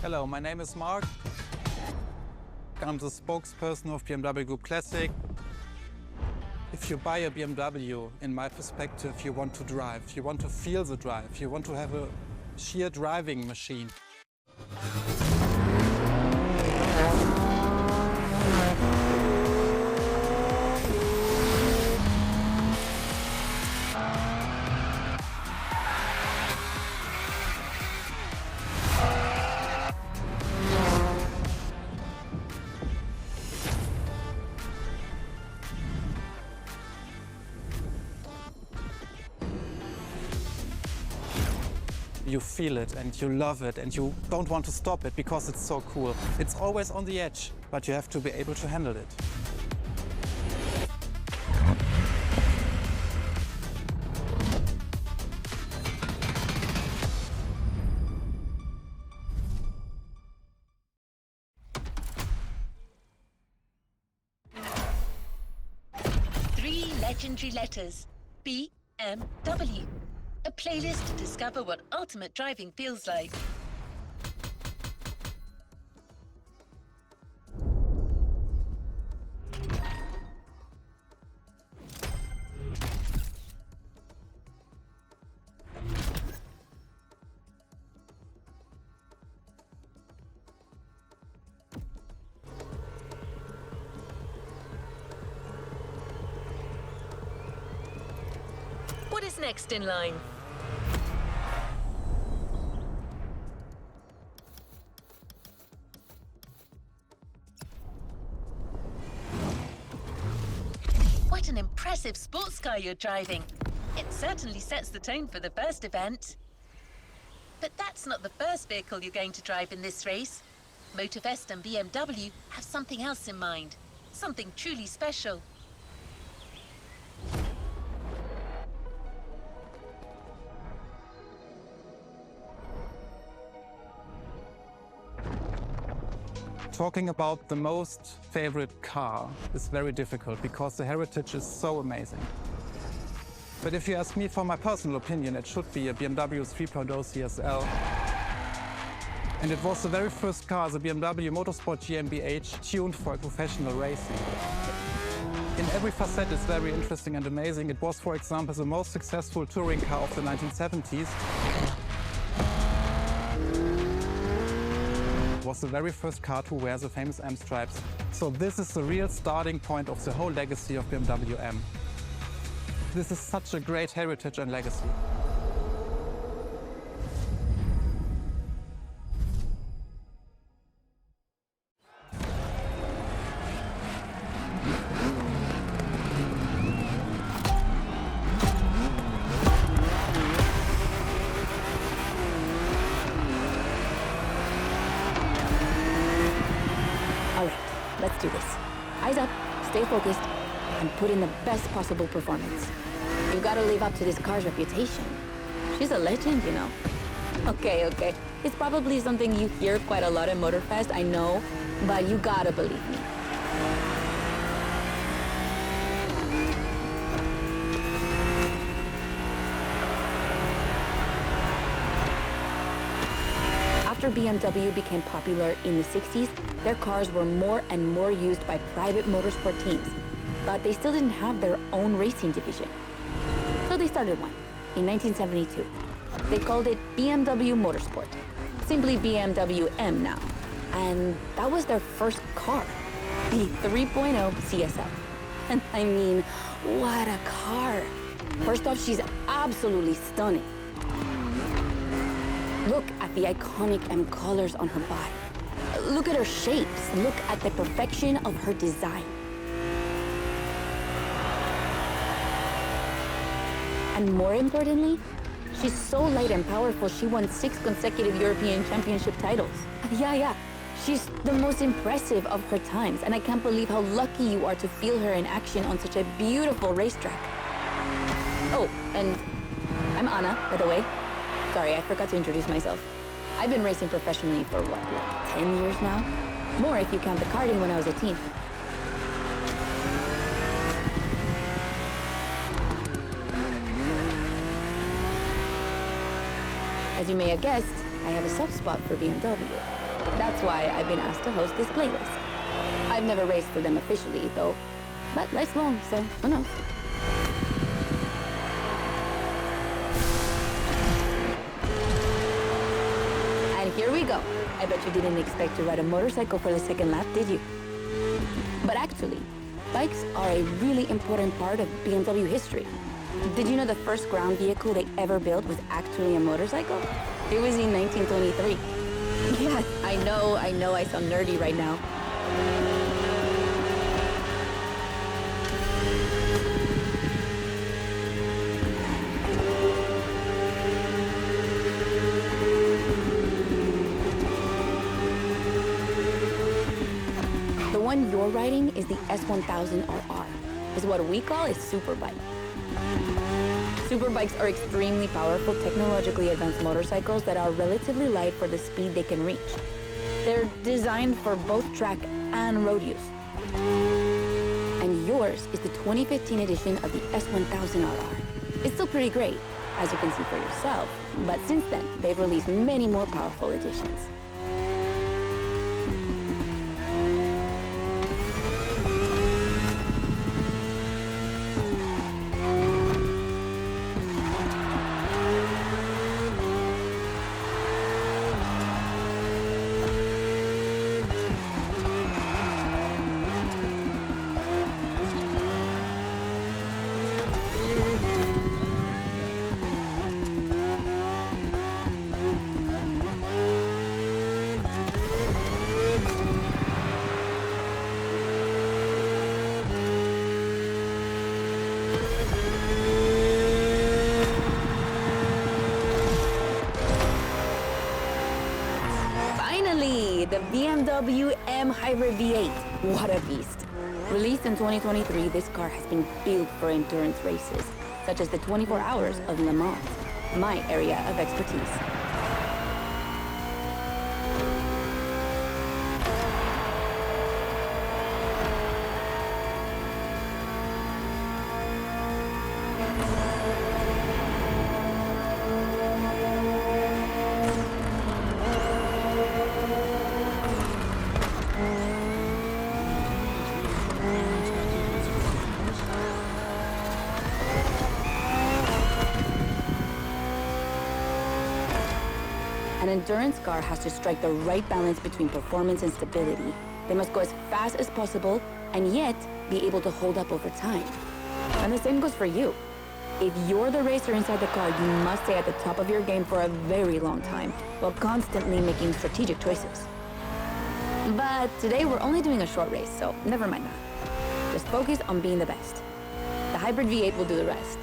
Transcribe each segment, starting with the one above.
Hello, my name is Mark. I'm the spokesperson of BMW Group Classic. If you buy a BMW, in my perspective, you want to drive. You want to feel the drive. You want to have a sheer driving machine. You feel it and you love it and you don't want to stop it because it's so cool. It's always on the edge, but you have to be able to handle it. Three legendary letters. BMW. A playlist to discover what ultimate driving feels like. What is next in line? What an impressive sports car you're driving. It certainly sets the tone for the first event. But that's not the first vehicle you're going to drive in this race. MOTORFEST and BMW have something else in mind. Something truly special. Talking about the most favorite car is very difficult because the heritage is so amazing. But if you ask me for my personal opinion, it should be a BMW 3.0 CSL. And it was the very first car, the BMW Motorsport GmbH, tuned for professional racing. In every facet it's very interesting and amazing. It was, for example, the most successful touring car of the 1970s. Was the very first car to wear the famous M stripes. So this is the real starting point of the whole legacy of BMW M. This is such a great heritage and legacy. Let's do this. Eyes up, stay focused, and put in the best possible performance. You've got to live up to this car's reputation. She's a legend, you know. Okay. It's probably something you hear quite a lot at MOTORFEST, I know, but you gotta believe me. After BMW became popular in the 60s, their cars were more and more used by private motorsport teams, but they still didn't have their own racing division. So they started one in 1972. They called it BMW Motorsport, simply BMW M now. And that was their first car, the 3.0 CSL. And I mean, what a car. First off, she's absolutely stunning. Look at the iconic M colors on her body. Look at her shapes. Look at the perfection of her design. And more importantly, she's so light and powerful, she won 6 consecutive European Championship titles. Yeah. She's the most impressive of her times, and I can't believe how lucky you are to feel her in action on such a beautiful racetrack. Oh, and I'm Anna, by the way. Sorry, I forgot to introduce myself. I've been racing professionally for what, like 10 years now? More if you count the karting when I was a teen. As you may have guessed, I have a soft spot for BMW. That's why I've been asked to host this playlist. I've never raced for them officially, though, but life's long, so who knows? And here we go. I bet you didn't expect to ride a motorcycle for the second lap, did you? But actually, bikes are a really important part of BMW history. Did you know the first ground vehicle they ever built was actually a motorcycle? It was in 1923. Yeah, I know, I sound nerdy right now. The one you're riding is the S1000RR. It's what we call a superbike. Superbikes are extremely powerful, technologically advanced motorcycles that are relatively light for the speed they can reach. They're designed for both track and road use. And yours is the 2015 edition of the S1000RR. It's still pretty great, as you can see for yourself, but since then, they've released many more powerful editions. The BMW M Hybrid V8. What a beast. Released in 2023, this car has been built for endurance races, such as the 24 Hours of Le Mans, my area of expertise. An endurance car has to strike the right balance between performance and stability. They must go as fast as possible and yet be able to hold up over time. And the same goes for you. If you're the racer inside the car, you must stay at the top of your game for a very long time while constantly making strategic choices. But today we're only doing a short race, so never mind that. Just focus on being the best. The Hybrid V8 will do the rest.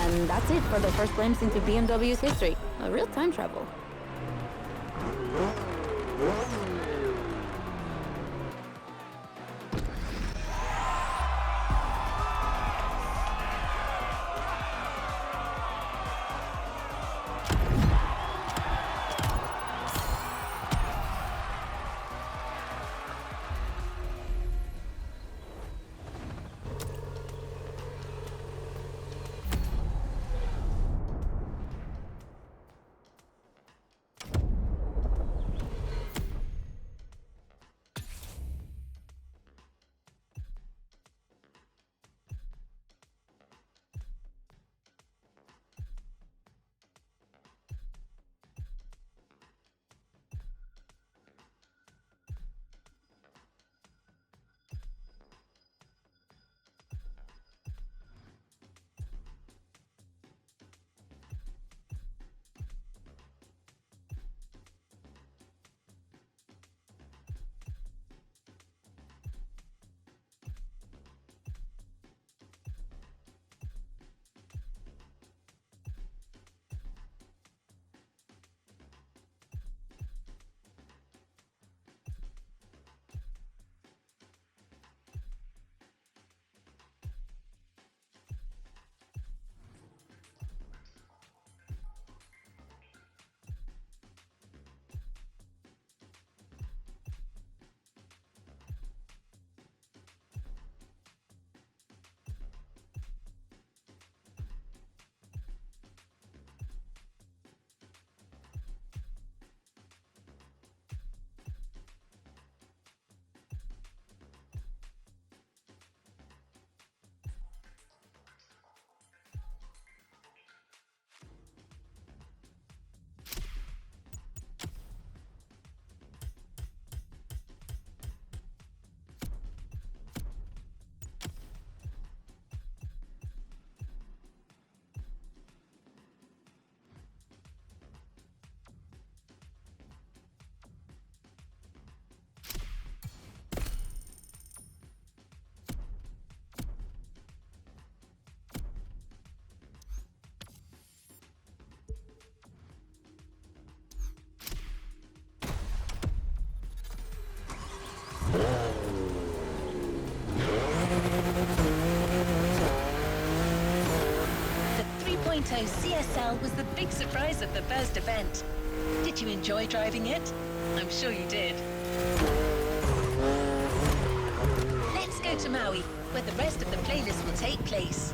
And that's it for the first glimpse into BMW's history. A real time travel. CSL was the big surprise of the first event. Did you enjoy driving it? I'm sure you did. Let's go to Maui, where the rest of the playlist will take place.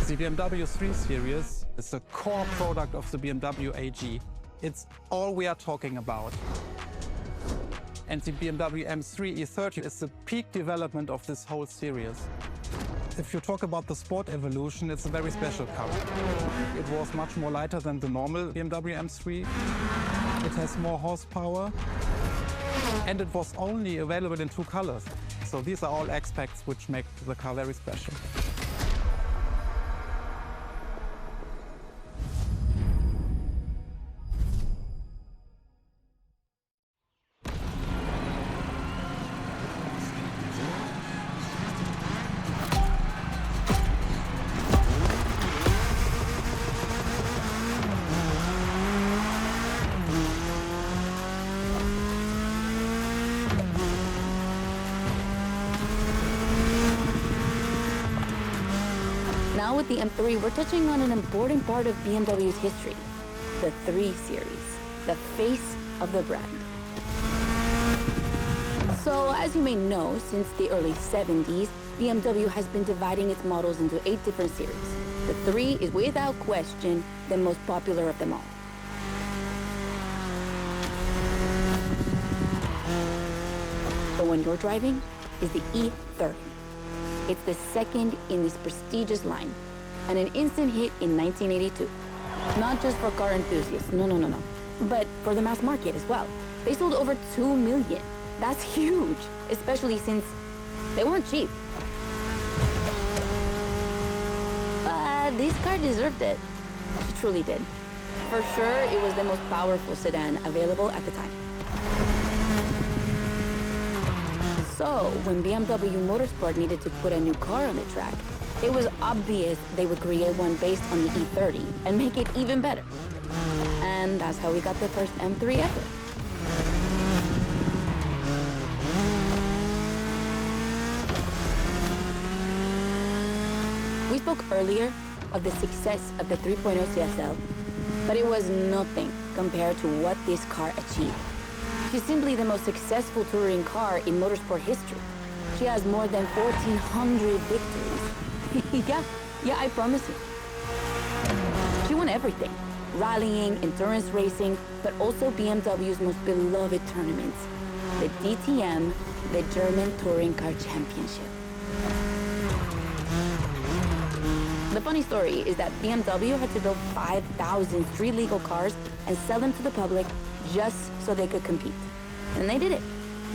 The BMW 3 Series is the core product of the BMW AG. It's all we are talking about. And the BMW M3 E30 is the peak development of this whole series. If you talk about the sport evolution, it's a very special car. It was much more lighter than the normal BMW M3. It has more horsepower. And it was only available in 2 colors. So these are all aspects which make the car very special. Now with the M3, we're touching on an important part of BMW's history, the 3 Series, the face of the brand. So as you may know, since the early 70s, BMW has been dividing its models into 8 different series. The 3 is without question the most popular of them all. The one you're driving is the E30. It's the second in this prestigious line, and an instant hit in 1982. Not just for car enthusiasts, no, but for the mass market as well. They sold over 2 million. That's huge, especially since they weren't cheap. But this car deserved it. It truly did. For sure, it was the most powerful sedan available at the time. So, when BMW Motorsport needed to put a new car on the track, it was obvious they would create one based on the E30 and make it even better. And that's how we got the first M3 ever. We spoke earlier of the success of the 3.0 CSL, but it was nothing compared to what this car achieved. She's simply the most successful touring car in motorsport history. She has more than 1,400 victories. yeah, I promise you. She won everything. Rallying, endurance racing, but also BMW's most beloved tournaments. The DTM, the German Touring Car Championship. The funny story is that BMW had to build 5,000 street-legal cars and sell them to the public just so they could compete. And they did it.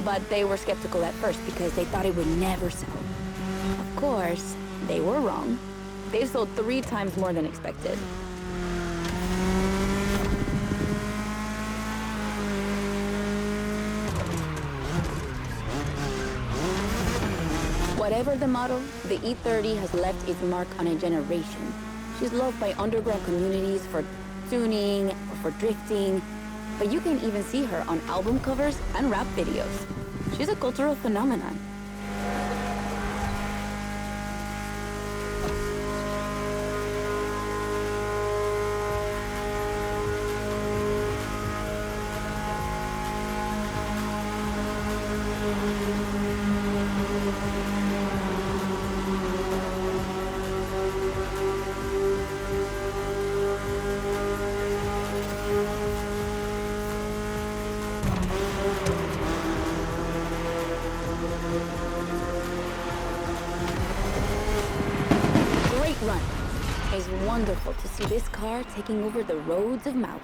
But they were skeptical at first because they thought it would never sell. Of course, they were wrong. They've sold 3 times more than expected. Whatever the model, the E30 has left its mark on a generation. She's loved by underground communities for tuning or for drifting, but you can even see her on album covers and rap videos. She's a cultural phenomenon. wonderful to see this car taking over the roads of Maui.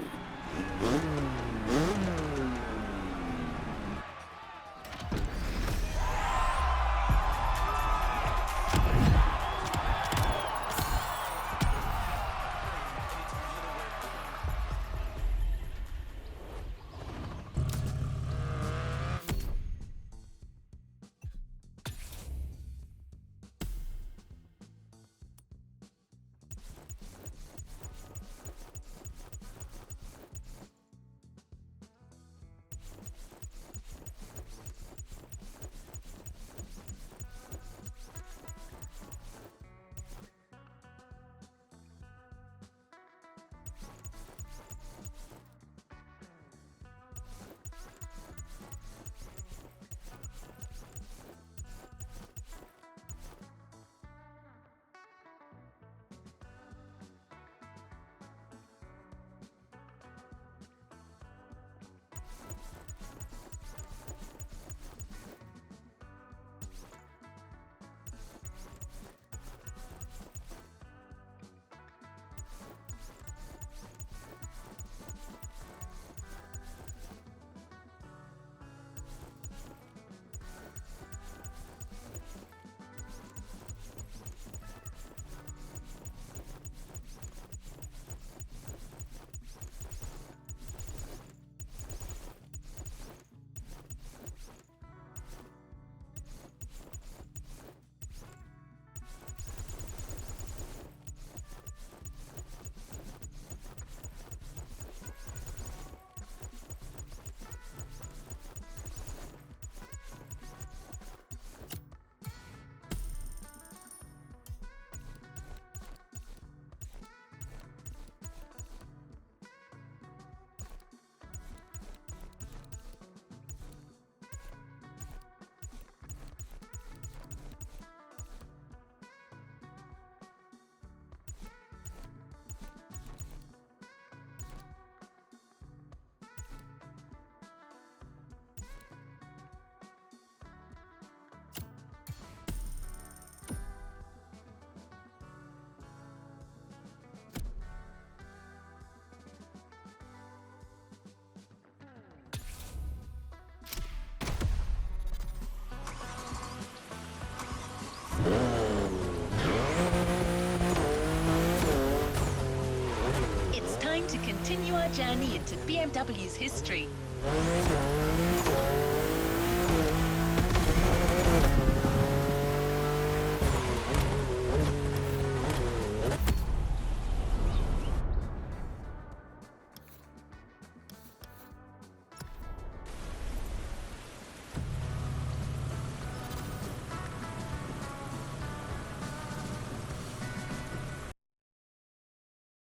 It's time to continue our journey into BMW's history.